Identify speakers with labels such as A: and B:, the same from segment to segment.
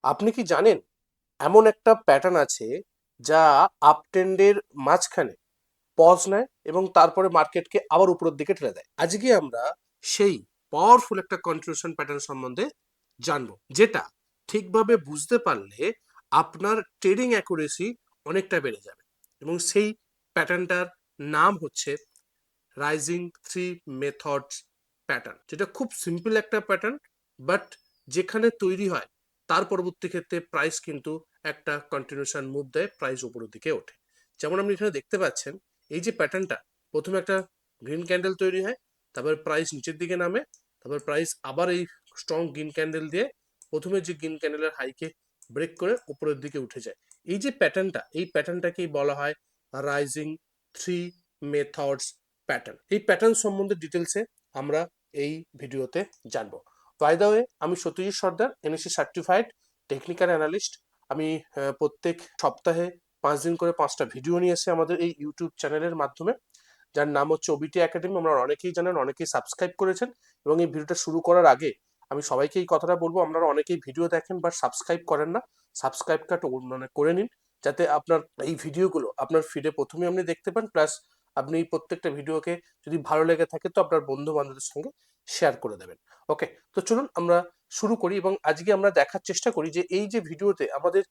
A: আপনি কি জানেন এমন একটা প্যাটার্ন আছে যা আপ ট্রেন্ডের মাঝখানে পজ নেয় এবং তারপরে মার্কেটকে আবার উপরের দিকে ঠেলে দেয়। আজকে আমরা সেই পাওয়ারফুল একটা কন্টিনিউশন প্যাটার্ন সম্বন্ধে জানবো, যেটা ঠিকভাবে বুঝতে পারলে আপনার ট্রেডিং অ্যাকুরেসি অনেকটা বেড়ে যাবে। এবং সেই প্যাটার্নটার নাম হচ্ছে রাইজিং থ্রি মেথডস প্যাটার্ন, যেটা খুব সিম্পল একটা প্যাটার্ন, বাট যেখানে তৈরি হয় তার পরবর্তী ক্ষেত্রে প্রাইস কিন্তু একটা কন্টিনিউশন মুভ দেয়, প্রাইস উপরের দিকে ওঠে। যেমন আপনি এখানে দেখতে পাচ্ছেন, এই যে প্যাটার্নটা, প্রথমে একটা গ্রিন ক্যান্ডেল তৈরি হয়, তারপর প্রাইস নিচের দিকে নামে, তারপর প্রাইস আবার এই স্ট্রং গ্রিন ক্যান্ডেল দিয়ে প্রথমে যে গ্রিন ক্যান্ডেলের হাইকে ব্রেক করে উপরের দিকে উঠে যায়। এই যে প্যাটার্নটা, এই প্যাটার্নটাকেই বলা হয় রাইজিং থ্রি মেথডস প্যাটার্ন। এই প্যাটার্ন সম্বন্ধে ডিটেলসে আমরা এই ভিডিওতে জানবো। বাই দ্য ওয়ে, আমি সত্যজিৎ সর্দার, এনএসসি সার্টিফাইড টেকনিক্যাল অ্যানালিস্ট। আমি প্রত্যেক সপ্তাহে 5 দিন করে 5টা ভিডিও নিয়ে এসে আমাদের এই ইউটিউব চ্যানেলের মাধ্যমে, যার নাম হচ্ছে ওবিটি একাডেমি। আমরা অনেকেই জানেন, অনেকেই সাবস্ক্রাইব করেছেন। এবং এই ভিডিওটা শুরু করার আগে আমি সবাইকে এই কথাটা বলবো, আপনারা অনেকেই ভিডিও দেখেন বা সাবস্ক্রাইব করেন না, সাবস্ক্রাইবটা করে নিন, যাতে আপনার এই ভিডিওগুলো আপনার ফিডে প্রথমে আপনি দেখতে পান, প্লাস আপনি প্রত্যেকটা ভিডিওকে যদি ভালো লেগে থাকে তো আপনার বন্ধু বান্ধবদের সঙ্গে শেয়ার করে দেবেন। ওকে, তো চলুন আমরা শুরু করি এবং আজকে আমরা দেখার চেষ্টা করি যে এই যে ভিডিওতে আমাদের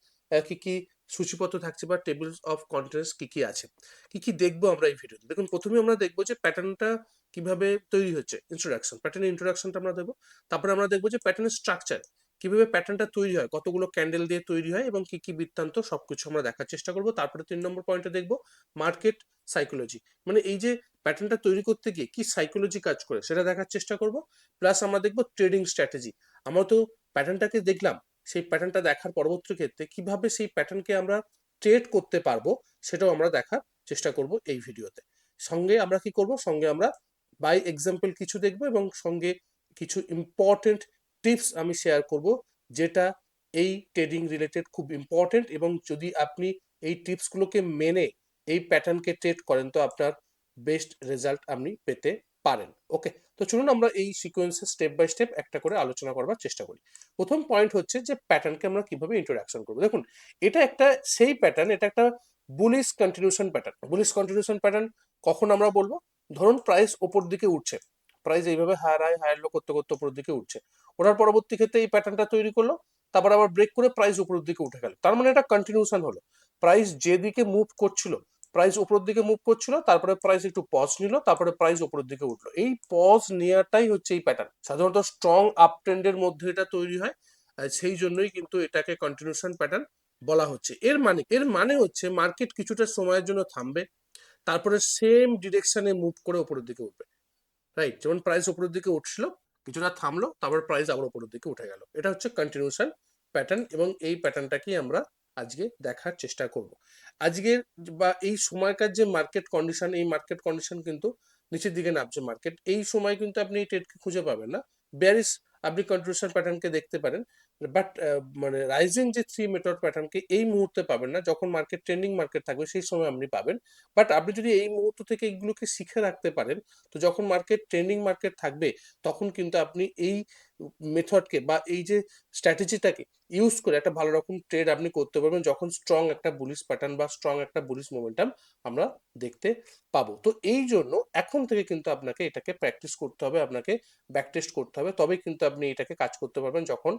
A: কি কি সূচিপত্র থাকছে বা টেবিলস অফ কন্টেন্টস কি কি আছে, কি কি দেখবো আমরা এই ভিডিওতে। দেখুন, প্রথমে আমরা দেখবো যে প্যাটার্নটা কিভাবে তৈরি হচ্ছে, ইন্ট্রোডাকশন, প্যাটার্নের ইন্ট্রোডাকশনটা আমরা দেখবো। তারপরে আমরা দেখবো যে প্যাটার্নের স্ট্রাকচার, কিভাবে প্যাটার্নটা তৈরি হয়, কতগুলো ক্যান্ডেল দিয়ে তৈরি হয় এবং কি কি বৃত্তান্ত, সবকিছু আমরা দেখার চেষ্টা করবো। তারপরে 3 নম্বর পয়েন্টে দেখবো মার্কেট সাইকোলজি, মানে এই যে প্যাটার্নটা তৈরি করতে গিয়ে কি সাইকোলজি কাজ করে সেটা দেখার চেষ্টা করব। প্লাস আমরা দেখবো ট্রেডিং স্ট্র্যাটেজি। আমরা তো প্যাটার্নটাকে দেখলাম, সেই প্যাটার্নটা দেখার পরবর্তী ক্ষেত্রে কিভাবে সেই প্যাটার্নকে আমরা ট্রেড করতে পারবো সেটাও আমরা দেখার চেষ্টা করব এই ভিডিওতে। সঙ্গে আমরা কি করব, সঙ্গে আমরা বাই এক্সাম্পল কিছু দেখব এবং সঙ্গে কিছু ইম্পর্টেন্ট টিপস আমি শেয়ার করব, যেটা এই ট্রেডিং রিলেটেড খুব ইম্পর্টেন্ট। এবং যদি আপনি এই টিপসগুলোকে মেনে এই প্যাটার্নকে ট্রেড করেন তো আপনার বেস্ট রেজাল্ট আপনি পেতে পারেন। ওকে, তো চলুন আমরা এই সিকোয়েন্সে স্টেপ বাই স্টেপ একটা করে আলোচনা করবার চেষ্টা করি। প্রথম পয়েন্ট হচ্ছে যে প্যাটার্নকে আমরা কিভাবে ইন্ট্রোডাকশন করবো। দেখুন, এটা একটা সেই প্যাটার্ন, এটা একটা bullish continuation pattern. Bullish continuation pattern কখন আমরা বলবো, ধরুন প্রাইস ওপর দিকে উঠছে, প্রাইস এইভাবে হায়ার হাই হায়ার লো করতে করতে উপরের দিকে উঠছে, ওঠার পরবর্তী ক্ষেত্রে এই প্যাটার্নটা তৈরি করলো, তারপর আবার ব্রেক করে প্রাইস উপরের দিকে উঠে গেল, তার মানে এটা কন্টিনিউশন হলো। প্রাইস যেদিকে মুভ করছিল, প্রাইস উপরের দিকে মুভ করছিল, তারপরে প্রাইস একটু পজ নিল, তারপরে প্রাইস উপরের দিকে উঠলো। এই পজ নেওয়াটাই হচ্ছে এই প্যাটার্ন। সাধারণত স্ট্রং আপ ট্রেন্ডের মধ্যে এটা তৈরি হয়, সেই জন্যই কিন্তু এটাকে কন্টিনিউশন প্যাটার্ন বলা হচ্ছে। এর মানে হচ্ছে মার্কেট কিছুটা সময়ের জন্য থামবে, তারপরে সেম ডিরেকশনে মুভ করে উপরের দিকে উঠবে। রাইট, যেমন প্রাইস উপরের দিকে উঠছিল, কিছুটা থামলো, তারপর প্রাইস আবার উপরের দিকে উঠে গেল। এটা হচ্ছে কন্টিনিউশন প্যাটার্ন এবং এই প্যাটার্নটাকেই আমরা আজকে দেখার চেষ্টা করব। আজকের বা এই সময়কার যে মার্কেট কন্ডিশন, এই মার্কেট কন্ডিশন কিন্তু নিচের দিকে নামছে মার্কেট, এই সময় কিন্তু আপনি এই ট্রেডকে খুঁজে পাবেন না। বেয়ারিশ আপনি কন্টিনিউশন প্যাটার্নকে দেখতে পারেন, বাট মানে রাইজিং যে থ্রি মেথড প্যাটার্নকে এই মুহূর্তে পাবেন না। যখন মার্কেট ট্রেন্ডিং মার্কেট থাকবে সেই সময় আপনি পাবেন। বাট আপনি যদি এই মুহূর্ত থেকে এইগুলোকে শিখে রাখতে পারেন, তো যখন মার্কেট ট্রেন্ডিং মার্কেট থাকবে তখন কিন্তু আপনি এই মেথডকে বা এই যে স্ট্র্যাটেজিটাকে ইউজ করে একটা ভালো রকম ট্রেড আপনি করতে পারবেন, যখন স্ট্রং একটা বুলিশ প্যাটার্ন বা স্ট্রং একটা বুলিশ মোমেন্টাম আমরা দেখতে পাবো। তো এই জন্য এখন থেকে কিন্তু আপনাকে এটাকে প্র্যাকটিস করতে হবে, আপনাকে ব্যাক টেস্ট করতে হবে, তবে কিন্তু আপনি এটাকে কাজ করতে পারবেন যখন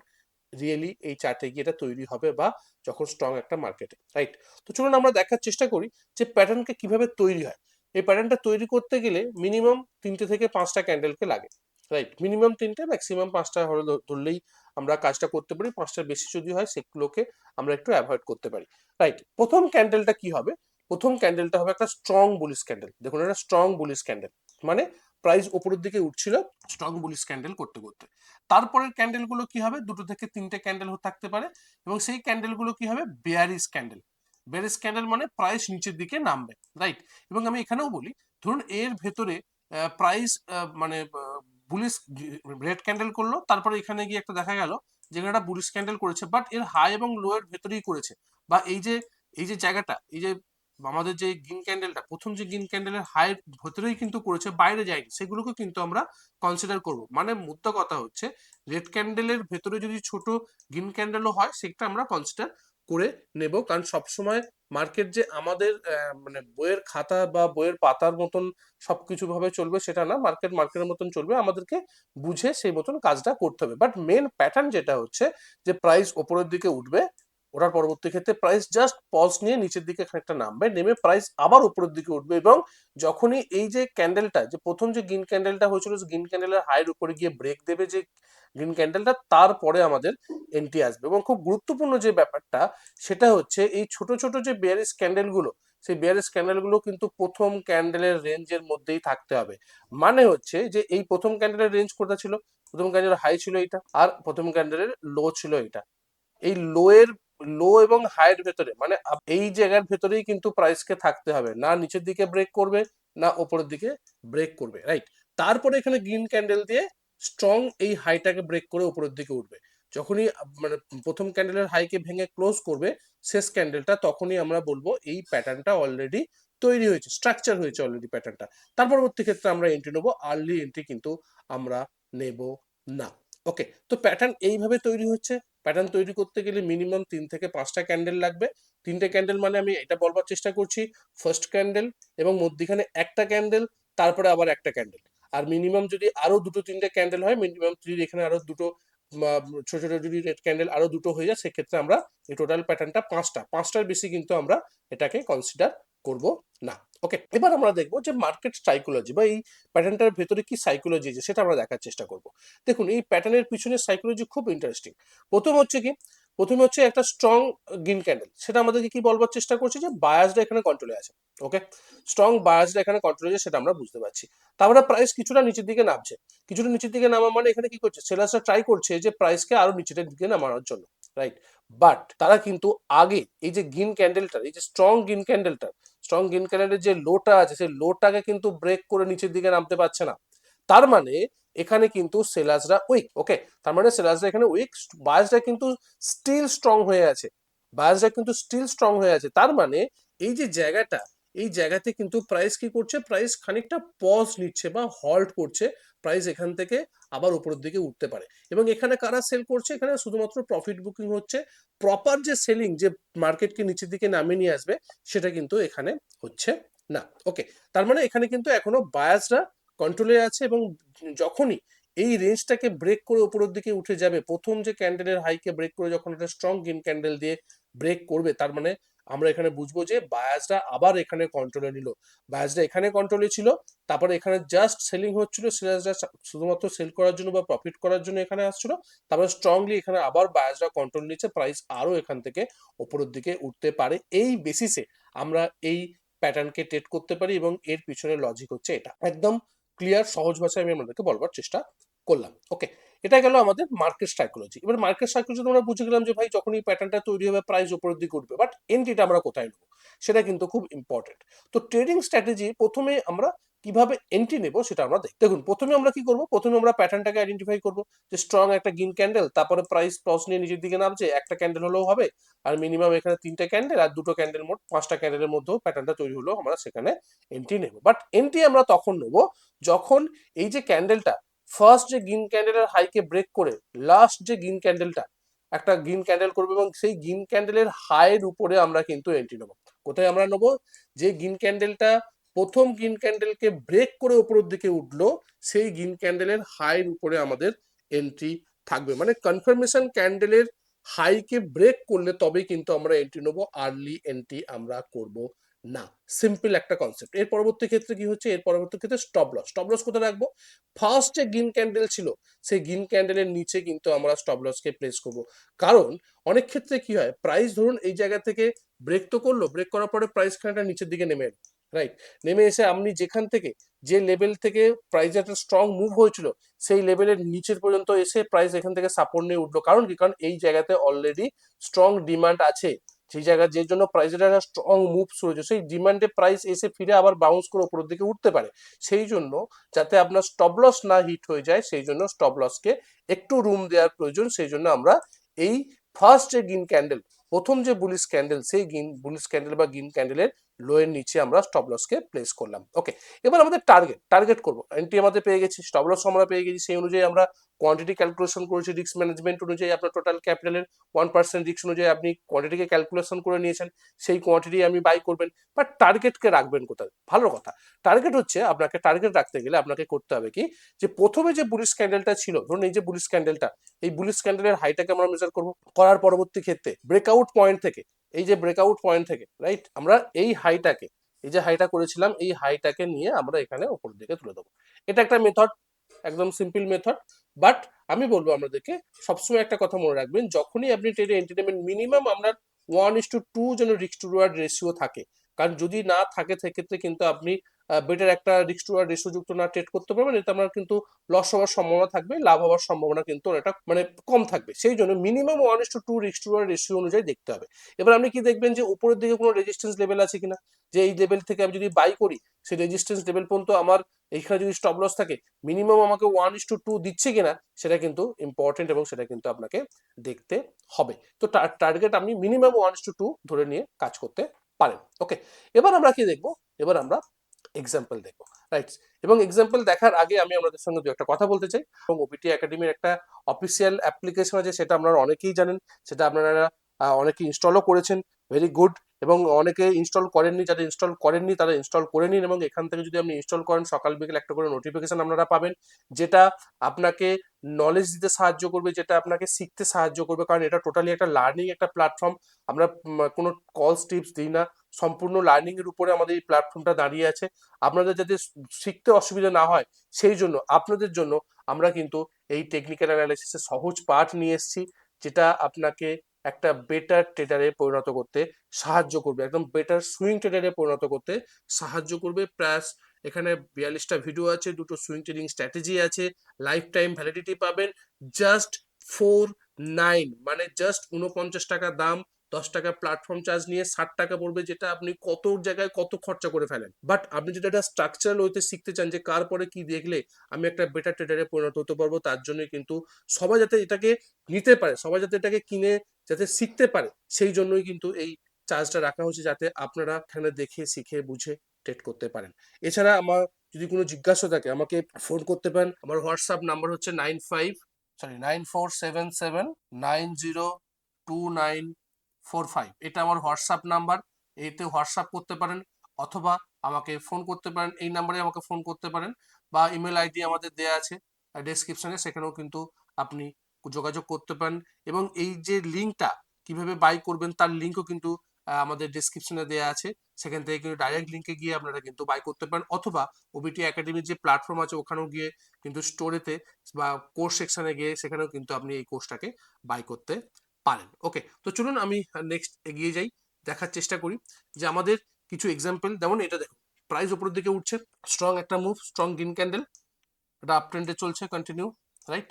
A: রিয়েলি এই চার্টে গিয়ে এটা তৈরি হবে বা যখন স্ট্রং একটা মার্কেটে। রাইট, তো চলুন আমরা দেখার চেষ্টা করি যে প্যাটার্নকে কিভাবে তৈরি হয়। এই প্যাটার্নটা তৈরি করতে গেলে মিনিমাম 3 থেকে 5টা ক্যান্ডেলকে লাগে। রাইট, মিনিমাম 3টে, ম্যাক্সিমাম 5টা হলে ধরলেই আমরা কাজটা করতে পারি। 5টার বেশি যদি হয় সেগুলোকে আমরা একটু অ্যাভয়েড করতে পারি। রাইট, প্রথম ক্যান্ডেলটা কি হবে, প্রথম ক্যান্ডেলটা হবে একটা স্ট্রং বুলিশ ক্যান্ডেল। দেখুন, এটা স্ট্রং বুলিশ ক্যান্ডেল, মানে প্রাইস উপরের দিকে উঠছিল স্ট্রং বুলিশ ক্যান্ডেল করতে করতে। তারপরের ক্যান্ডেলগুলো কি হবে, 2 থেকে 3টে ক্যান্ডেল থাকতে পারে এবং সেই ক্যান্ডেলগুলো কি হবে, বেয়ারিশ ক্যান্ডেল। বেয়ারিশ ক্যান্ডেল মানে প্রাইস নিচের দিকে নামবে। রাইট, এবং আমি এখানেও বলি, ধরুন এর ভেতরে প্রাইস মানে বুলিশ রেড ক্যান্ডেল করলো, তারপরে এখানে গিয়ে একটা দেখা গেল যেখানে একটা বুলিশ ক্যান্ডেল করেছে, বাট এর হাই এবং লো এর ভেতরেই করেছে, বা এই যে জায়গাটা, এই যে আমাদের যে গ্রিন ক্যান্ডেলটা, প্রথম যে গ্রিন ক্যান্ডেলের হাই ভেতরেই কিন্তু করেছে, বাইরে যায়নি, সেগুলোকে কিন্তু আমরা কনসিডার করব। মানে মুদ্রা কথা হচ্ছে রেড ক্যান্ডেলের ভেতরে যদি ছোট গ্রিন ক্যান্ডেলও হয় সেটা আমরা কনসিডার করে নেব, কারণ সবসময় মার্কেট যে আমাদের মানে বইয়ের খাতা বা বইয়ের পাতার মতন সবকিছু ভাবে চলবে সেটা না, মার্কেট মার্কেটের মতন চলবে, আমাদেরকে বুঝে সেই মতন কাজটা করতে হবে। বাট মেন প্যাটার্ন যেটা হচ্ছে যে প্রাইস ওপরের দিকে উঠবে, ওটার পরবর্তী ক্ষেত্রে প্রাইস জাস্ট পজ নিয়ে নিচের দিকে খানিকটা নামবে, নেমে প্রাইস আবার উপরের দিকে উঠবে, এবং যখনই এই যে ক্যান্ডেলটা, যে প্রথম যে গ্রিন ক্যান্ডেলটা হয়েছিল, গ্রিন ক্যান্ডেলের হাইয়ের উপরে গিয়ে ব্রেক দেবে যে গ্রিন ক্যান্ডেলটা, তারপরে আমাদের এন্ট্রি আসবে। এবং খুব গুরুত্বপূর্ণ যে ব্যাপারটা সেটা হচ্ছে এই ছোট ছোট যে বেয়ারিশ ক্যান্ডেলগুলো, সেই বেয়ারিশ ক্যান্ডেলগুলো কিন্তু প্রথম ক্যান্ডেলের রেঞ্জের মধ্যেই থাকতে হবে। মানে হচ্ছে যে এই প্রথম ক্যান্ডেলের রেঞ্জ কোথায় ছিল, প্রথম ক্যান্ডেলের হাই ছিল এটা, আর প্রথম ক্যান্ডেলের লো ছিল এটা। এই লো এবং হাইয়ের ভেতরে, মানে এই জায়গার ভেতরেই কিন্তু প্রাইসকে থাকতে হবে, না নিচের দিকে ব্রেক করবে না ওপরের দিকে ব্রেক করবে, রাইট। তারপরে এখানে গ্রিন ক্যান্ডেল দিয়ে স্ট্রং এই হাইটাকে ব্রেক করে উপরের দিকে উঠবে। যখনই মানে প্রথম ক্যান্ডেলের হাইকে ভেঙে ক্লোজ করবে শেষ ক্যান্ডেলটা, তখনই আমরা বলবো এই প্যাটার্নটা অলরেডি তৈরি হয়েছে, স্ট্রাকচার হয়েছে অলরেডি প্যাটার্নটা। তার পরবর্তী ক্ষেত্রে আমরা এন্ট্রি নেবো, আর্লি এন্ট্রি কিন্তু আমরা নেব না। ওকে, তো প্যাটার্ন এইভাবে তৈরি হচ্ছে। প্যাটার্ন তৈরি করতে গেলে মিনিমাম 3 থেকে 5টা ক্যান্ডেল লাগবে। 3টে ক্যান্ডেল মানে আমি এটা বলবার চেষ্টা করছি, ফার্স্ট ক্যান্ডেল এবং মধ্যখানে একটা ক্যান্ডেল, তারপরে আবার একটা ক্যান্ডেল। আর মিনিমাম যদি আরো 2-3টে ক্যান্ডেল হয়, মিনিমাম 3, এখানে আরো দুটো ছোট ছোট যদি রেড ক্যান্ডেল আরো দুটো হয়ে যায়, সেক্ষেত্রে আমরা এই টোটাল প্যাটার্নটা 5টার বেশি কিন্তু আমরা এটাকে কনসিডার করব না। ওকে, এবার আমরা দেখবো যে মার্কেট সাইকোলজি বা এই প্যাটার্নটার ভেতরে কি সাইকোলজি আছে সেটা আমরা দেখার চেষ্টা করব। দেখুন, এই প্যাটার্নের পিছনে সাইকোলজি খুব ইন্টারেস্টিং। প্রথম হচ্ছে কি, প্রথমে হচ্ছে একটা স্ট্রং গ্রিন ক্যান্ডেল, সেটা আমাদেরকে কি বলবার চেষ্টা করছে যে বায়াসটা এখানে কন্ট্রোলে আছে। ওকে, স্ট্রং বায়াসটা এখানে কন্ট্রোলে আছে, সেটা আমরা বুঝতে পারছি। তারপরে প্রাইস কিছুটা নিচের দিকে নামছে, কিছুটা নিচের দিকে নামা মানে এখানে কি করছে, সেলার্সরা ট্রাই করছে যে প্রাইসকে আরো নিচের দিকে নামানোর জন্য, রাইট। বাট তারা কিন্তু আগে এই যে গ্রিন ক্যান্ডেলটার, এই যে স্ট্রং গ্রিন ক্যান্ডেলের যে লোটা আছে, সেই লোটাকে কিন্তু ব্রেক করে নিচের দিকে নামতে পারছে না। তার মানে এখানে কিন্তু সেলার্সরা উইক। ওকে, তার মানে সেলার্সরা এখানে উইক, বায়াসরা কিন্তু স্টিল স্ট্রং হয়ে আছে, তার মানে এই যে জায়গাটা, এই জায়গাতে কিন্তু প্রাইস কি করছে, প্রাইস খানিকটা পজ নিচ্ছে বা হল্ট করছে, প্রাইস এখান থেকে আবার উপরের দিকে উঠতে পারে। এবং এখানে কারা সেল করছে, এখানে শুধুমাত্র প্রফিট বুকিং হচ্ছে, প্রপার যে সেলিং, যে মার্কেটকে নিচের দিকে নামিয়ে নিয়ে আসবে, সেটা কিন্তু এখানে হচ্ছে না। ওকে, তার মানে এখানে কিন্তু এখনো বায়াসরা কন্ট্রোলে আছে, এবং যখনই এই রেঞ্জটাকে ব্রেক করে উপরের দিকে উঠে যাবে, প্রথম যে ক্যান্ডেলের হাইকে ব্রেক করে যখন একটা স্ট্রং গ্রিন ক্যান্ডেল দিয়ে ব্রেক করবে, তার মানে আমরা এখানে বুঝবো যে বায়াসরা আবার এখানে কন্ট্রোলে নিল। বায়াসরা এখানে কন্ট্রোলে ছিল, তারপরে এখানে জাস্ট সেলিং হচ্ছিল, সেলার্সরা শুধুমাত্র সেল করার জন্য বা প্রফিট করার জন্য এখানে আসছিল, তারপরে স্ট্রংলি এখানে আবার বায়াসরা কন্ট্রোল নিচ্ছে, প্রাইস আরো এখান থেকে উপরের দিকে উঠতে পারে। এই বেসিসে আমরা এই প্যাটার্নকে ট্রেড করতে পারি, এবং এর পিছনে লজিক হচ্ছে এটা একদম ক্লিয়ার, সহজ ভাষায় আমি আপনাদেরকে বলবার চেষ্টা করলাম। ওকে, এটা গেল আমাদের মার্কেট সাইকোলজি। এবার মার্কেট সাইকোলজি আমরা বুঝে গেলাম যে ভাই যখন এই প্যাটার্নটা তৈরি হবে প্রাইস উপরের দিকে উঠবে, বাট এন্ট্রিটা আমরা কোথায় নেবো সেটা কিন্তু খুব ইম্পর্টেন্ট। তো ট্রেডিং স্ট্র্যাটেজি প্রথমে আমরা কিভাবে এন্ট্রি নেব সেটা আমরা দেখুন, প্রথমে আমরা কি করব, প্রথমে আমরা প্যাটার্নটাকে আইডেন্টিফাই করবো যে স্ট্রং একটা গ্রিন ক্যান্ডেল, তারপরে প্রাইস টস নিয়ে নিচের দিকে নামছে, একটা ক্যান্ডেল হলেও হবে, আর মিনিমাম এখানে 3টে ক্যান্ডেল আর 2টো ক্যান্ডেল, মোট 5টা ক্যান্ডেলের মধ্যেও প্যাটার্নটা তৈরি হলো, আমরা সেখানে এন্ট্রি নেব। বাট এন্ট্রি আমরা তখন নেব যখন এই যে ক্যান্ডেলটা ফার্স্ট যে গ্রিন ক্যান্ডেলের হাইকে ব্রেক করে লাস্ট যে গ্রিন ক্যান্ডেলটা একটা গ্রিন ক্যান্ডেল করবে, এবং সেই গ্রিন ক্যান্ডেলের হাইয়ের উপরে আমরা কিন্তু এন্ট্রি নেবো। কোথায় আমরা নেবো, যে গ্রিন ক্যান্ডেলটা প্রথম গ্রিন ক্যান্ডেলকে ব্রেক করে উপরের দিকে উঠলো, সেই গ্রিন ক্যান্ডেলের হাইয়ের উপরে আমাদের এন্ট্রি থাকবে। মানে কনফার্মেশন ক্যান্ডেলের হাইকে ব্রেক করলে তবেই কিন্তু আমরা এন্ট্রি নেবো, আর্লি এন্ট্রি আমরা করব না। সিম্পল একটা কনসেপ্ট। এর পরবর্তী ক্ষেত্রে কি হচ্ছে, এর পরবর্তী ক্ষেত্রে স্টপ লস কোথায় রাখবো, ফার্স্ট যে গ্রিন ক্যান্ডেল ছিল সেই গ্রিন ক্যান্ডেলের নিচে কিন্তু আমরা স্টপ লসকে প্লেস করব। কারণ অনেক ক্ষেত্রে কি হয়, প্রাইস ধরুন এই জায়গা থেকে ব্রেক তো করলো, ব্রেক করার পরে প্রাইস খানিকটা নিচের দিকে নেমে এলো, রাইট। নেমে এসে আপনি যেখান থেকে, যে লেভেল থেকে প্রাইস একটা স্ট্রং মুভ হয়েছিল, সেই লেভেলের নিচের পর্যন্ত এসে প্রাইস এখান থেকে সাপোর্ট নিয়ে উঠলো। কারণ কি, কারণ এই জায়গাতে অলরেডি স্ট্রং ডিমান্ড আছে, সেই জায়গায় যে জন্য প্রাইসের একটা স্ট্রং মুভ শুরু হয়েছে, সেই ডিমান্ডে প্রাইস এসে ফিরে আবার বাউন্স করে উপরের দিকে উঠতে পারে। সেই জন্য যাতে আপনার স্টপ লস না হিট হয়ে যায়, সেই জন্য স্টপ লসকে একটু রুম দেওয়ার প্রয়োজন। সেই জন্য আমরা এই ফার্স্ট যে গ্রিন ক্যান্ডেল, প্রথম যে বুলিশ ক্যান্ডেল, সেই বুলিশ ক্যান্ডেল বা গ্রিন ক্যান্ডেলের লো এর নিচে আমরা স্টপ লসকে প্লেস করলাম। ওকে, এবার আমাদের টার্গেট করবো, এন্ট্রি আমাদের পেয়ে গেছি, স্টপ লস আমরা পেয়ে গেছি, সেই অনুযায়ী আমরা কোয়ান্টিটি ক্যালকুলেশন করেছি, রিস্ক ম্যানেজমেন্ট অনুযায়ী আপনার টোটাল ক্যাপিটালের 1% রিস্ক অনুযায়ী আপনি কোয়ান্টিটিকে ক্যালকুলেশন করে নিয়েছেন, সেই কোয়ান্টিটি আপনি বাই করবেন। বাট টার্গেটকে রাখবেন কোথায়? ভালো কথা, টার্গেট হচ্ছে আপনাকে টার্গেট রাখতে গেলে আপনাকে করতে হবে কি, যে প্রথমে যে বুলিশ ক্যান্ডেলটা ছিল, ধরুন এই যে বুলিশ ক্যান্ডেলটা, এই বুলিশ ক্যান্ডেলের হাইটাকে আমরা মেজার করবো, করার পরবর্তী ক্ষেত্রে ব্রেকআউট পয়েন্ট থেকে, এই যে ব্রেকআউট পয়েন্ট থেকে রাইট, আমরা এই হাইটাকে, এই যে হাইটা করেছিলাম, এই হাইটাকে নিয়ে আমরা এখানে উপরের দিকে তুলে দেবো। এটা একটা মেথড, একদম সিম্পল মেথড। বাট আমি বলবো আপনাদেরকে সবসময় একটা কথা মনে রাখবেন, যখনই আপনি ট্রেডে এন্ট্রি নেবেন, মিনিমাম আপনার 1:2 যেন রিস্ক টু রিওয়ার্ড রেশিও থাকে। কারণ যদি না থাকে সেক্ষেত্রে কিন্তু আপনি বেটার একটা রিস্ক টু রিওয়ার্ড রেশিও যুক্ত না ট্রেড করতে পারবেন, এতে আপনার কিন্তু লস হওয়ার সম্ভাবনা থাকবে, লাভ হওয়ার সম্ভাবনা কিন্তু অনেকটা মানে কম থাকবে। সেই জন্য minimum 1:2 risk to reward ratio অনুযায়ী দেখতে হবে। এবার আপনি কি দেখবেন, যে উপরের দিকে কোনো রেজিস্ট্যান্স লেভেল আছে কিনা, যে এই লেভেল থেকে আমি যদি বাই করি, সেই রেজিস্ট্যান্স লেভেল পর্যন্ত আমার এইখানে যদি স্টপ লস থাকে, মিনিমাম আমাকে 1:2 দিচ্ছে কিনা, সেটা কিন্তু ইম্পর্টেন্ট এবং সেটা কিন্তু আপনাকে দেখতে হবে। তো টার্গেট আপনি মিনিমাম 1:2 ধরে নিয়ে কাজ করতে পারেন। ওকে, এবার আমরা কি দেখবো, এবার আমরা এক্সাম্পল দেখবো, রাইট। এবং এক্সাম্পল দেখার আগে আমি আপনাদের সঙ্গে দু একটা কথা বলতে চাই। এবং ওপিটি একাডেমির একটা অফিসিয়াল অ্যাপ্লিকেশন আছে, সেটা আপনারা অনেকেই জানেন, সেটা আপনারা অনেকে ইনস্টলও করেছেন, ভেরি গুড। এবং অনেকে ইনস্টল করেননি, যারা ইনস্টল করেননি তারা ইনস্টল করে নিন, এবং এখান থেকে যদি আপনি ইনস্টল করেন, সকাল বিকেল একটা করে নোটিফিকেশন আপনারা পাবেন, যেটা আপনাকে নলেজ দিতে সাহায্য করবে, যেটা আপনাকে শিখতে সাহায্য করবে। কারণ এটা টোটালি একটা লার্নিং একটা প্ল্যাটফর্ম, আমরা কোনো কলস টিপস দিই না, সম্পূর্ণ লার্নিং এর উপরে আমাদের এই প্ল্যাটফর্মটা দাঁড়িয়ে আছে। আপনাদের যাতে শিখতে অসুবিধা না হয়, সেই জন্য আপনাদের জন্য আমরা কিন্তু এই টেকনিক্যাল অ্যানালাইসিসের সহজ পাঠ নিয়ে এসেছি, যেটা আপনাকে একটা বেটার ট্রেডারে পরিণত করতে সাহায্য করবে, একদম বেটার সুইং ট্রেডারে পরিণত করতে সাহায্য করবে। প্লাস এখানে 42টা ভিডিও আছে, দুটো সুইং ট্রেডিং স্ট্র্যাটেজি আছে, লাইফ টাইম ভ্যালিডিটি পাবেন, জাস্ট 49, মানে জাস্ট 49 টাকা দাম, 10 টাকা প্ল্যাটফর্ম চার্জ নিয়ে 60 টাকা পড়বে, যেটা আপনি কত জায়গায় কত খরচা করে ফেলেন। বাট আপনি যদি একটা স্ট্রাকচারাল ওয়েতে শিখতে চান, যে কার পরে কি দেখলে আমি একটা বেটার ট্রেডারে পরিণত হতে পারবো, তার জন্য কিন্তু সবাই যাতে এটাকে নিতে পারে, সবাই যাতে এটাকে কিনে যাতে শিখতে পারে, সেই জন্যই কিন্তু এই চার্জটা রাখা হচ্ছে, যাতে আপনারা এখানে দেখে শিখে বুঝে ট্রেড করতে পারেন। এছাড়া আমার যদি কোনো জিজ্ঞাসা থাকে আমাকে ফোন করতে পারেন। আমার হোয়াটসঅ্যাপ নাম্বার হচ্ছে 9477902945। এটা আমার হোয়াটসঅ্যাপ নাম্বার, এতে হোয়াটসঅ্যাপ করতে পারেন, অথবা আমাকে ফোন করতে পারেন, এই নাম্বারে আমাকে ফোন করতে পারেন, বা ইমেল আইডি আমাদের দেয়া আছে ডেসক্রিপশনে, সেখানেও কিন্তু আপনি যোগাযোগ করতে পারেন। এবং এই যে লিঙ্কটা কিভাবে বাই করবেন, তার লিঙ্কও কিন্তু আমাদের ডেসক্রিপশনে দেওয়া আছে, সেখান থেকে কিন্তু ডাইরেক্ট লিঙ্কে গিয়ে আপনারা কিন্তু বাই করতে পারেন, অথবা ওবিটি একাডেমির যে প্ল্যাটফর্ম আছে ওখানেও গিয়ে কিন্তু স্টোরেতে বা কোর্স সেকশনে গিয়ে সেখানেও কিন্তু আপনি এই কোর্সটাকে বাই করতে পারেন। ওকে, তো চলুন আমি নেক্সট এগিয়ে যাই, দেখার চেষ্টা করি যে আমাদের কিছু এক্সাম্পল। যেমন এটা দেখুন, প্রাইস উপরের দিকে উঠছে, স্ট্রং একটা মুভ, স্ট্রং গ্রিন ক্যান্ডেল, এটা আপ ট্রেন্ডে চলছে কন্টিনিউ, রাইট।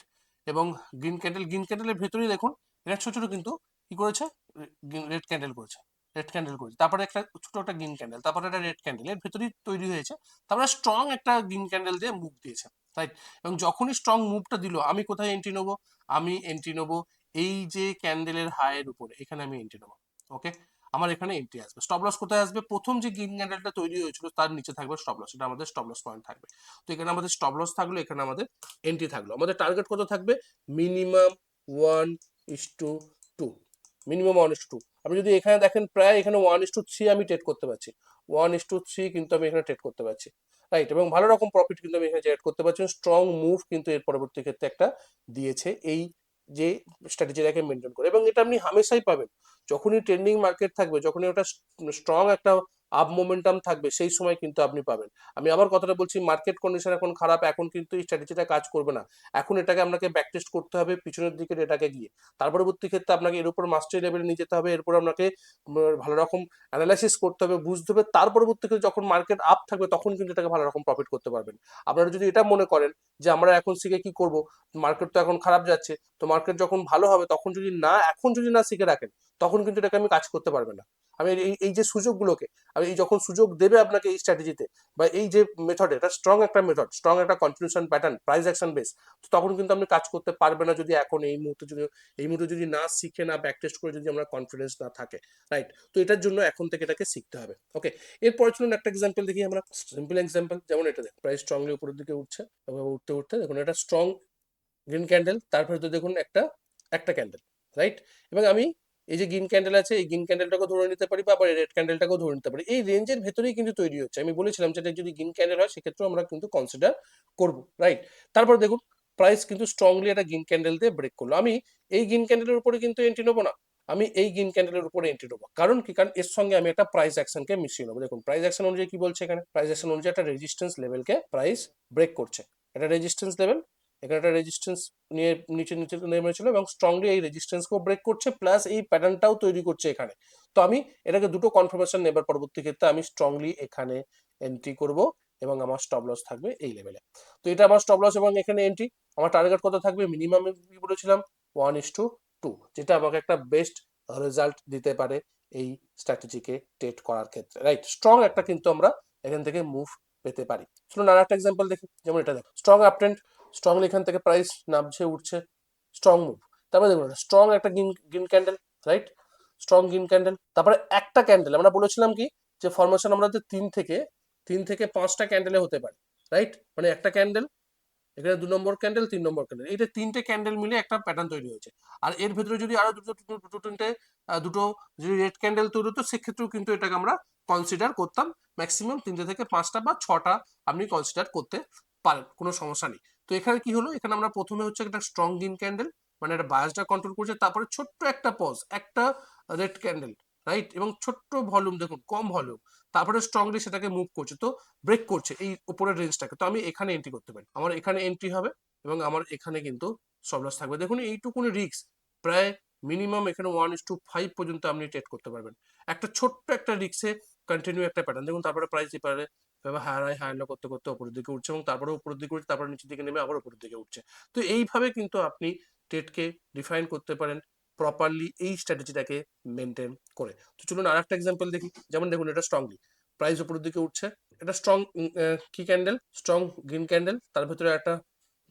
A: এবং গ্রিন ক্যান্ডেলের ভেতরেই দেখুন, এটা ছোট ছোট কিন্তু কি করেছে, রেড ক্যান্ডেল করেছে, তারপরে একটা ছোট একটা গ্রিন ক্যান্ডেল, তারপরে একটা রেড ক্যান্ডেল এর ভেতরেই তৈরি হয়েছে, তারপরে স্ট্রং একটা গ্রিন ক্যান্ডেল দিয়ে মুভ দিয়েছে, রাইট। এবং যখনই স্ট্রং মুভটা দিল, আমি কোথায় এন্ট্রি নেবো, আমি এন্ট্রি নেবো এই যে ক্যান্ডেলের হাইয়ের উপরে, এখানে আমি এন্ট্রি নেবো। ওকে, আমার এখানে এন্ট্রি আসবে। স্টপ লস কোথায় আসবে, প্রথম যে গ্রিন ক্যান্ডেলটা তৈরি হয়েছিল তার নিচে থাকবে স্টপ লস, এটা আমাদের স্টপ লস পয়েন্ট থাকবে। তো এখানে আমাদের স্টপ লস থাকলো, এখানে আমাদের এন্ট্রি থাকলো। আমাদের টার্গেট কত থাকবে, মিনিমাম 1:2, মিনিমাম 1:2। আপনি যদি এখানে দেখেন, প্রায় এখানে 1:3 আমি ট্রেড করতে পারছি, 1:3 কিন্তু আমি এখানে ট্রেড করতে পারছি, রাইট। এবং ভালো রকম প্রফিট কিন্তু আমি এখানে জেনারেট করতে পারছি। স্ট্রং মুভ কিন্তু এর পরবর্তী ক্ষেত্রে একটা দিয়েছে, এই যে স্ট্র্যাটেজিটাকে মেনটেন করে। এবং এটা আপনি হামেশাই পাবেন, যখনই ট্রেন্ডিং মার্কেট থাকবে, যখনই ওটা স্ট্রং একটা আপ মোমেন্টাম থাকবে, সেই সময় কিন্তু আপনি পাবেন। আমি আবার কথাটা বলছি, মার্কেট কন্ডিশন এখন খারাপ, এখন কিন্তু এই স্ট্র্যাটেজিটা কাজ করবে না। এখন এটাকে আপনাকে ব্যাকটেস্ট করতে হবে পিছনের দিকে এটাকে গিয়ে, তার পরবর্তী ক্ষেত্রে আপনাকে এর উপর মাস্টারি লেভেলে নিয়ে যেতে হবে, এরপর আপনাকে ভালো রকম অ্যানালাইসিস করতে হবে, বুঝতে হবে, তার পরবর্তী ক্ষেত্রে যখন মার্কেট আপ থাকবে তখন কিন্তু এটাকে ভালো রকম প্রফিট করতে পারবেন। আপনারা যদি এটা মনে করেন যে আমরা এখন শিখে কি করব, মার্কেট তো এখন খারাপ যাচ্ছে, তো মার্কেট যখন ভালো হবে তখন যদি না, এখন যদি না শিখে রাখেন, তখন কিন্তু এটাকে আমি কাজ করতে পারবেন না। আমি এই যে সুযোগগুলোকে, আমি এই যখন সুযোগ দেবে আপনাকে এই স্ট্র্যাটেজিতে বা এই যে মেথডে, এটা স্ট্রং একটা মেথড, স্ট্রং একটা continuation pattern, price action base, তখন কিন্তু আপনি কাজ করতে পারবে না যদি এখন এই মুহূর্তে যদি না শিখে, না ব্যাক টেস্ট করে যদি আমরা কনফিডেন্স না থাকে, রাইট? তো এটার জন্য এখন থেকে এটাকে শিখতে হবে। ওকে, এরপরে চলুন একটা এক্সাম্পল দেখি আমরা, সিম্পল এক্সাম্পল। যেমন এটা দেখুন, প্রাইস স্ট্রংলি উপরের দিকে উঠছে এবং উঠতে উঠতে দেখুন এটা স্ট্রং গ্রিন ক্যান্ডেল, তারপরে তো দেখুন একটা একটা ক্যান্ডেল, রাইট? এবং আমি এই যে গ্রিন ক্যান্ডেল আছে, এই গ্রিন ক্যান্ডেলটাকেও ধরে নিতে পারি বা রেড ক্যান্ডেলটাকেও ধরে নিতে পারি। এই রেঞ্জের ভেতরেই কিন্তু তৈরি হচ্ছে। আমি বলেছিলাম যে এটা যদি গ্রিন ক্যান্ডেল হয় সেক্ষেত্রেও আমরা কিন্তু কনসিডার করবো, রাইট? তারপর দেখুন প্রাইস কিন্তু স্ট্রংলি একটা গ্রিন ক্যান্ডেল দিয়ে ব্রেক করলো। আমি এই গ্রিন ক্যান্ডেলের উপরে কিন্তু এন্ট্রি নেবো না, আমি এই গ্রিন ক্যান্ডেলের উপরে এন্ট্রি নেবো। কারণ কি? কারণ এর সঙ্গে আমি একটা প্রাইস অ্যাকশনকে মিশিয়ে নেবো। দেখুন প্রাইস অ্যাকশন অনুযায়ী কি বলছে এখানে, প্রাইস অ্যাকশন অনুযায়ী একটা রেজিস্ট্যান্স লেভেলকে প্রাইস ব্রেক করছে। এটা রেজিস্ট্যান্স লেভেল, এখানে একটা রেজিস্ট্যান্স নিয়ে নিচে নিচে নেমেছিল এবং স্ট্রংলি এই রেজিস্ট্যান্সকেও ব্রেক করছে, প্লাস এই প্যাটার্নটাও তৈরি করছে এখানে। তো আমি এটাকে দুটো কনফার্মেশন নেবার পরবর্তী ক্ষেত্রে আমি স্ট্রংলি এখানে এন্ট্রি করব এবং আমার স্টপ লস থাকবে এই লেভেলে। তো এটা আমার স্টপ লস এবং এখানে এন্ট্রি। আমার টার্গেট কত থাকবে? মিনিমাম কি বলেছিলাম? 1:2, যেটা আমাকে একটা বেস্ট রেজাল্ট দিতে পারে এই স্ট্র্যাটেজিকে ট্রেড করার ক্ষেত্রে, রাইট? স্ট্রং একটা কিন্তু আমরা এখান থেকে মুভ পেতে পারি। চলুন আর একটা এক্সাম্পল দেখি। যেমন এটা দেখো, স্ট্রং আপ ট্রেন্ড, স্ট্রংলি এখান থেকে প্রাইস নামছে উঠছে, স্ট্রং মুভ। তারপরে দেখুন স্ট্রং একটা green candle, right? Strong green candle, তারপরে একটা ক্যান্ডেল। আমরা বলেছিলাম কি যে ফরমেশন আমাদের তিন থেকে পাঁচটা ক্যান্ডেলে হতে পারে, রাইট? মানে একটা ক্যান্ডেল, এখানে 2 নম্বর ক্যান্ডেল, 3 নম্বর ক্যান্ডেল, এইটা তিনটে ক্যান্ডেল মিলে একটা প্যাটার্ন তৈরি হয়েছে। আর এর ভেতরে যদি আরো দুটো যদি রেড ক্যান্ডেল তৈরি হতো সেক্ষেত্রেও কিন্তু এটাকে আমরা কনসিডার করতাম। ম্যাক্সিমাম 3 থেকে 5টা বা 6টা আপনি কনসিডার করতে পারেন, কোনো সমস্যা নেই। তো এখানে কি হলো, এখানে আমরা প্রথমে হচ্ছে একটা স্ট্রং গ্রিন ক্যান্ডেল, মানে একটা বায়াসটা কন্ট্রোল করছে, তারপরে ছোট্ট একটা পজ, একটা রেড ক্যান্ডেল, রাইট? এবং ছোট্ট ভলিউম, দেখুন কম ভলিউম, তারপরে স্ট্রংলি সেটাকে মুভ করছে, তো ব্রেক করছে এই উপরের রেঞ্জটাকে। তো আমি এখানে এন্ট্রি করতে পারি, আমার এখানে এন্ট্রি হবে এবং আমার এখানে কিন্তু স্টপ লস থাকবে। দেখুন এইটুকুনি রিস্ক, প্রায় মিনিমাম এখানে 1:5 পর্যন্ত আপনি ট্রেড করতে পারবেন একটা ছোট্ট একটা রিস্কে। কন্টিনিউ একটা প্যাটার্ন দেখুন, তারপরে প্রাইস এবারে হায়ার লো করতে করতে উপরের দিকে উঠছে এবং তারপরে উপরের দিকে উঠছে, তারপরে নিচের দিকে নেমে আবার উপরের দিকে উঠছে। তো এইভাবে কিন্তু আপনি ট্রেডকে ডিফাইন করতে পারেন প্রপারলি এই স্ট্র্যাটেজিটাকে মেনটেন করে। তো চলুন আর একটা এক্সাম্পল দেখি। যেমন দেখুন এটা স্ট্রংলি প্রাইস উপরের দিকে উঠছে, এটা স্ট্রং কি ক্যান্ডেল, স্ট্রং গ্রিন ক্যান্ডেল, তার ভেতরে একটা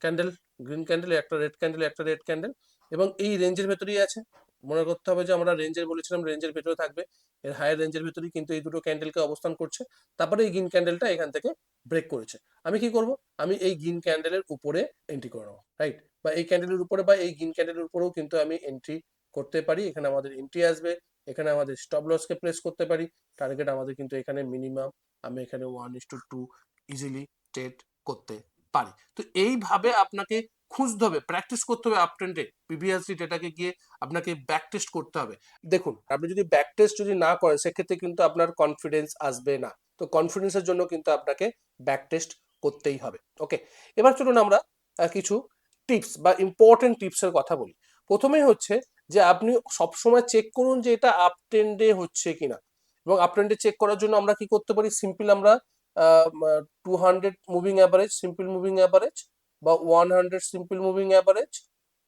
A: ক্যান্ডেল গ্রিন ক্যান্ডেল, একটা রেড ক্যান্ডেল, একটা রেড ক্যান্ডেল, এবং এই রেঞ্জের ভেতরেই আছে। মনে করতে হবে যে আমরা রেঞ্জের বলেছিলাম, রেঞ্জের ভেতরে থাকবে, এর হায়ার রেঞ্জের ভেতরেই কিন্তু এই দুটো ক্যান্ডেলকে অবস্থান করছে। তারপরে এই গ্রিন ক্যান্ডেলটা এখান থেকে ব্রেক করেছে। আমি কি করব? আমি এই গ্রিন ক্যান্ডেলের উপরে এন্ট্রি করে নেবো, রাইট? বা এই ক্যান্ডেলের উপরে বা এই গ্রিন ক্যান্ডেলের উপরেও কিন্তু আমি এন্ট্রি করতে পারি। এখানে আমাদের এন্ট্রি আসবে, এখানে আমাদের স্টপ লসকে প্লেস করতে পারি। টার্গেট আমাদের কিন্তু এখানে মিনিমাম, আমি এখানে 1:2 ইজিলি ট্রেড করতে পারি। তো এইভাবে আপনাকে খুঁজতে হবে, প্র্যাকটিস করতে হবে আপ ট্রেন্ডে, প্রিভিয়াসলি ডেটাকে গিয়ে আপনাকে ব্যাক টেস্ট করতে হবে। দেখুন আপনি যদি ব্যাক টেস্ট যদি না করেন সেক্ষেত্রে কিন্তু আপনার কনফিডেন্স আসবে না। তো কনফিডেন্সের জন্য কিন্তু আপনাকে ব্যাক টেস্ট করতেই হবে। ওকে, এবার চলুন আমরা কিছু টিপস বা ইম্পর্টেন্ট টিপসের কথা বলি। প্রথমেই হচ্ছে যে আপনি সবসময় চেক করুন যে এটা আপ ট্রেন্ডে হচ্ছে কিনা। এবং আপ ট্রেন্ডে চেক করার জন্য আমরা কি করতে পারি? সিম্পল আমরা 200 moving average, simple moving average, বা 100 সিম্পল মুভিং অ্যাভারেজ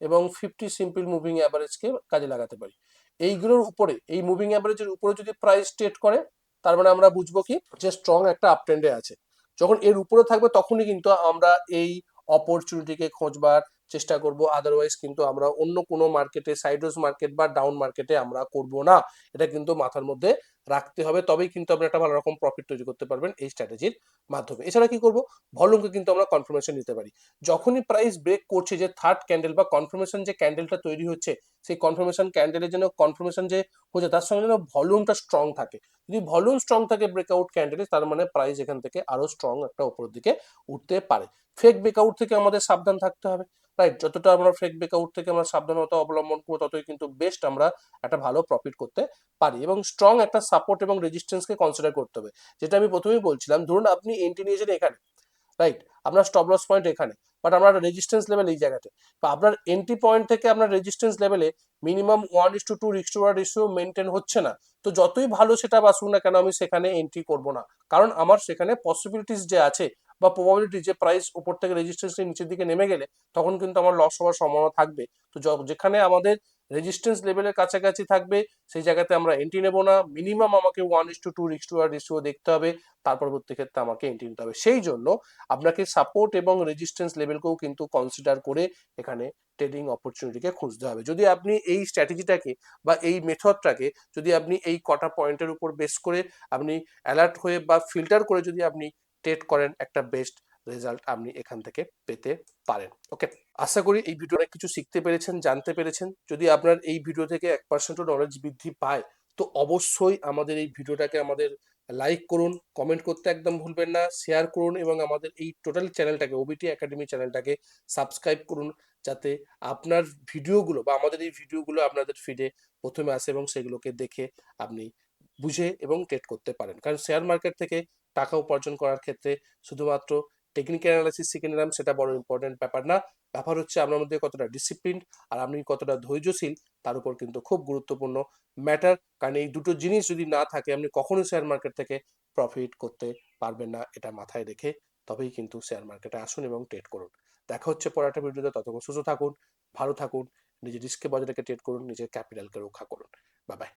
A: এবং 50 সিম্পল মুভিং অ্যাভারেজকে কাজে লাগাতে পারি। এইগুলোর উপরে, এই মুভিং অ্যাভারেজের উপরে যদি প্রাইস ট্রেড করে, তার মানে আমরা বুঝবো কি যে স্ট্রং একটা আপ ট্রেন্ডে আছে। যখন এর উপরে থাকবে তখনই কিন্তু আমরা এই অপরচুনিটিকে খোঁজবার চেষ্টা করব, আদারওয়াইজ কিন্তু আমরা অন্য কোনো মার্কেটে, সাইডওয়েজ মার্কেট বা ডাউন মার্কেটে আমরা করব না। এটা কিন্তু মাথার মধ্যে রাখতে হবে, তবেই কিন্তু আপনি একটা ভালো রকম প্রফিট তৈরি করতে পারবেন এই স্ট্র্যাটেজির মাধ্যমে। এছাড়া কি করব? ভলিউমকে কিন্তু আমরা কনফার্মেশন নিতে পারি। যখনই প্রাইস ব্রেক করছে, যে থার্ড ক্যান্ডেল বা কনফার্মেশন যে ক্যান্ডেলটা তৈরি হচ্ছে, সেই কনফার্মেশন ক্যান্ডেলের জন্য কনফার্মেশন যে হচ্ছে তার সঙ্গে যেন ভলিউমটা স্ট্রং থাকে। যদি ভলিউম স্ট্রং থাকে ব্রেকআউট ক্যান্ডেলে, তার মানে প্রাইস এখান থেকে আরো স্ট্রং একটা উপরের দিকে উঠতে পারে। ফেক ব্রেকআউট থেকে আমাদের সাবধান থাকতে হবে, রাইট? যতটা আমরা ফেক ব্রেকআউট থেকে আমরা সাবধানতা অবলম্বন করবো ততই কিন্তু বেস্ট আমরা একটা ভালো প্রফিট করতে পারি। এবং স্ট্রং একটা সাপোর্ট এবং রেজিস্ট্যান্সকে কনসিডার করতে হবে, যেটা আমি প্রথমেই বলছিলাম। ধরুন আপনি এন্ট্রি নিয়েছেন এখানে, রাইট? আপনার স্টপ লস পয়েন্ট এখানে, বাট আপনার রেজিস্ট্যান্স লেভেল এই জায়গাতে, বা আপনার এন্ট্রি পয়েন্ট থেকে আপনার রেজিস্ট্যান্স লেভেলে minimum 1:2 risk two ratio maintain হচ্ছে না। তো যতই ভালো সেটা বাসুক না কেন, আমি সেখানে এন্ট্রি করব না। কারণ আমার সেখানে পসিবিলিটিস যে আছে বা প্রবাবিলিটি, যে প্রাইস উপর থেকে রেজিস্ট্যান্স নিচের দিকে নেমে গেলে তখন কিন্তু আমার লস হওয়ার সম্ভাবনা থাকবে। তো যেখানে আমাদের রেজিস্ট্যান্স লেভেলের কাছাকাছি থাকবে সেই জায়গাতে আমরা এন্ট্রি নেবো না, মিনিমাম আমাকে 1:2 রিস্ক টু আর রেশিও দেখতে হবে, তার পরবর্তী ক্ষেত্রে আমাকে এন্ট্রি নিতে হবে। সেই জন্য আপনাকে সাপোর্ট এবং রেজিস্ট্যান্স লেভেলকেও কিন্তু কনসিডার করে এখানে ট্রেডিং অপরচুনিটিকে খুঁজতে হবে। যদি আপনি এই স্ট্র্যাটেজিটাকে বা এই মেথডটাকে যদি আপনি এই কটা পয়েন্টের উপর বেস করে আপনি অ্যালার্ট হয়ে বা ফিল্টার করে যদি আপনি ট্রেড করেন, একটা বেস্ট রেজাল্ট আপনি এখান থেকে পেতে পারেন। ওকে, আশা করি এই ভিডিওটা কিছু শিখতে পেরেছেন, জানতে পেরেছেন। যদি আপনার এই ভিডিও থেকে 1% নলেজ বৃদ্ধি পায় তো অবশ্যই আমাদের এই ভিডিওটাকে লাইক করুন, কমেন্ট করতে একদম ভুলবেন না, শেয়ার করুন এবং আমাদের এই টোটাল চ্যানেলটাকে, ওবিটি একাডেমি চ্যানেলটাকে সাবস্ক্রাইব করুন, যাতে আপনার ভিডিওগুলো বা আমাদের এই ভিডিওগুলো আপনাদের ফিডে প্রথমে আসে এবং সেগুলোকে দেখে আপনি বুঝে এবং ট্রেড করতে পারেন। কারণ শেয়ার মার্কেট থেকে টাকা উপার্জন করার ক্ষেত্রে শুধুমাত্র টেকনিক্যাল অ্যানালাইসিস শিখে নিলাম সেটা বড় ইম্পর্টেন্ট ব্যাপার না। ব্যাপার হচ্ছে আপনার মধ্যে কতটা ডিসিপ্লিন আর আপনি কতটা ধৈর্যশীল, তার উপর কিন্তু খুব গুরুত্বপূর্ণ ম্যাটার। কারণ এই দুটো জিনিস যদি না থাকে আপনি কখনোই শেয়ার মার্কেট থেকে প্রফিট করতে পারবেন না। এটা মাথায় রেখে তবেই কিন্তু শেয়ার মার্কেটে আসুন এবং ট্রেড করুন। দেখা হচ্ছে পরে একটা ভিডিওতে, ততক্ষণ সুস্থ থাকুন, ভালো থাকুন, নিজের রিস্ককে বজায় রেখে ট্রেড করুন, নিজের ক্যাপিটালকে রক্ষা করুন। Bye bye.